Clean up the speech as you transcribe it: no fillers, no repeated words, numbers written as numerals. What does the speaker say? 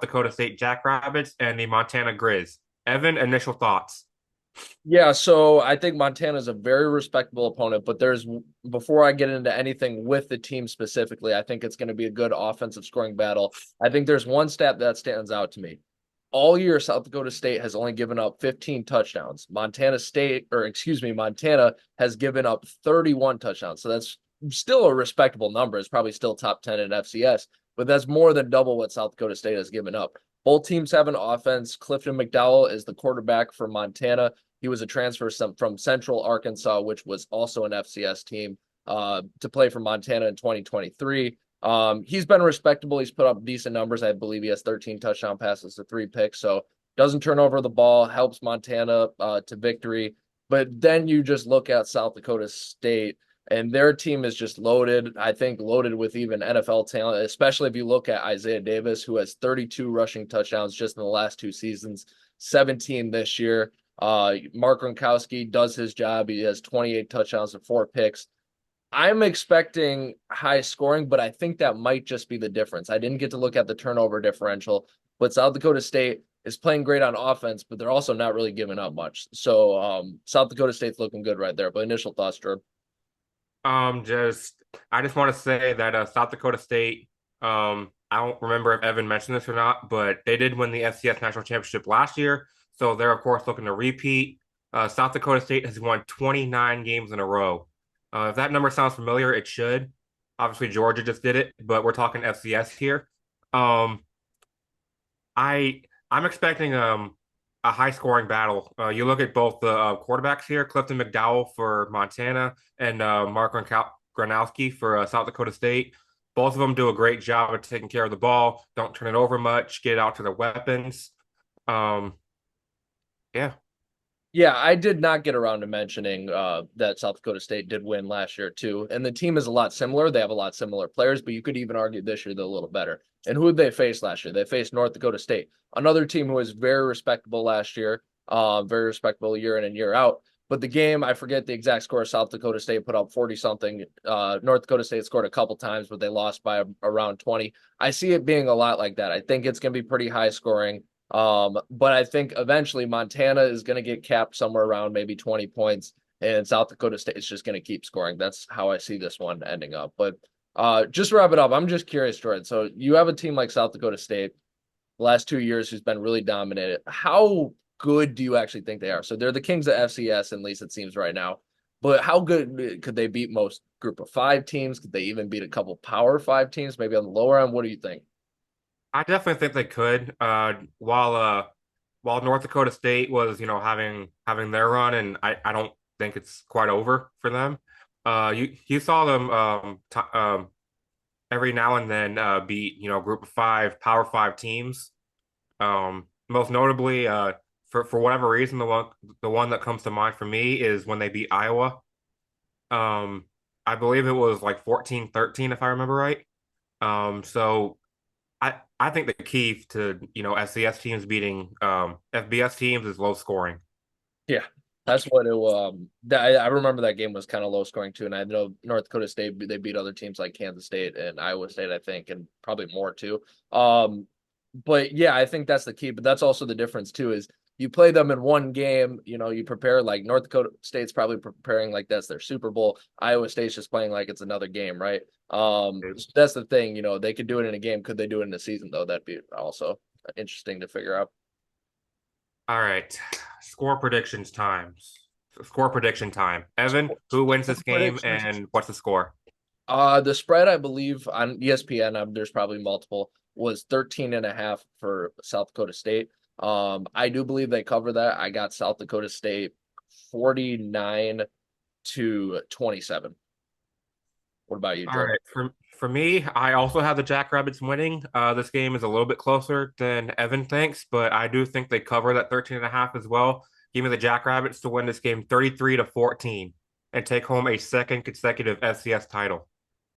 Dakota State Jackrabbits and the Montana Griz. Evan, initial thoughts. Yeah, so I think Montana is a very respectable opponent, but before I get into anything with the team specifically, I think it's going to be a good offensive scoring battle. I think there's one stat that stands out to me. All year, South Dakota State has only given up 15 touchdowns. Montana has given up 31 touchdowns. So that's still a respectable number. It's probably still top 10 in FCS, but that's more than double what South Dakota State has given up. Both teams have an offense. Clifton McDowell is the quarterback for Montana. He was a transfer from Central Arkansas, which was also an FCS team, to play for Montana in 2023. He's been respectable. He's put up decent numbers. I believe he has 13 touchdown passes to 3 picks. So doesn't turn over the ball, helps Montana to victory. But then you just look at South Dakota State, and their team is just loaded. I think loaded with even NFL talent, especially if you look at Isaiah Davis, who has 32 rushing touchdowns just in the last 2 seasons, 17 this year. Mark Gronkowski does his job. He has 28 touchdowns and 4 picks. I'm expecting high scoring, but I think that might just be the difference. I didn't get to look at the turnover differential, but South Dakota State is playing great on offense, but they're also not really giving up much. So South Dakota State's looking good right there. But initial thoughts, Drew? I just want to say that South Dakota State, I don't remember if Evan mentioned this or not, but they did win the FCS National Championship last year. So they're, of course, looking to repeat. South Dakota State has won 29 games in a row. If that number sounds familiar, it should. Obviously, Georgia just did it, but we're talking FCS here. Um, I'm expecting a high scoring battle. You look at both the quarterbacks here, Clifton McDowell for Montana and Mark Gronowski for South Dakota State. Both of them do a great job of taking care of the ball. Don't turn it over much. Get out to the weapons. Um, yeah. Yeah, I did not get around to mentioning that South Dakota State did win last year too, and the team is a lot similar. They have a lot similar players, but you could even argue this year they're a little better. And who did they face last year? They faced North Dakota State, another team who was very respectable last year, very respectable year in and year out. But the game, I forget the exact score. South Dakota State put up 40 something. North Dakota State scored a couple times, but they lost by around 20. I see it being a lot like that. I think it's going to be pretty high scoring. But I think eventually Montana is going to get capped somewhere around maybe 20 points, and South Dakota State is just going to keep scoring. That's how I see this one ending up. But just to wrap it up, I'm just curious, Jordan. So you have a team like South Dakota State the last 2 years who's been really dominated. How good do you actually think they are? So they're the kings of FCS, at least it seems right now. But how good could they beat most group of 5 teams? Could they even beat a couple Power 5 teams, maybe on the lower end? What do you think? I definitely think they could. While North Dakota State was, having their run, and I don't think it's quite over for them. You saw them every now and then beat group of 5 Power 5 teams. Most notably, for whatever reason, the one that comes to mind for me is when they beat Iowa. I believe it was like 14-13 if I remember right. So I think the key to FCS teams beating FBS teams is low scoring. Yeah, that's what it I remember that game was kind of low scoring too, and I know North Dakota State they beat other teams like Kansas State and Iowa State, I think, and probably more too. But yeah, I think that's the key. But that's also the difference too is you play them in one game. You prepare like North Dakota State's probably preparing like that's their Super Bowl. Iowa State's just playing like it's another game, right? So that's the thing. They could do it in a game. Could they do it in a season though? That'd be also interesting to figure out. All right, score predictions times. Score prediction time. Evan, who wins this game Predictions. and what's the score? The spread, I believe, on ESPN, there's probably multiple, was 13 and a half for South Dakota State. I do believe they cover that. I got South Dakota State 49 to 27. What about you, All Jordan? right, for me, I also have the Jackrabbits winning. This game is a little bit closer than Evan thinks, but I do think they cover that 13 and a half as well. Give me the Jackrabbits to win this game 33-14 and take home a second consecutive FCS title.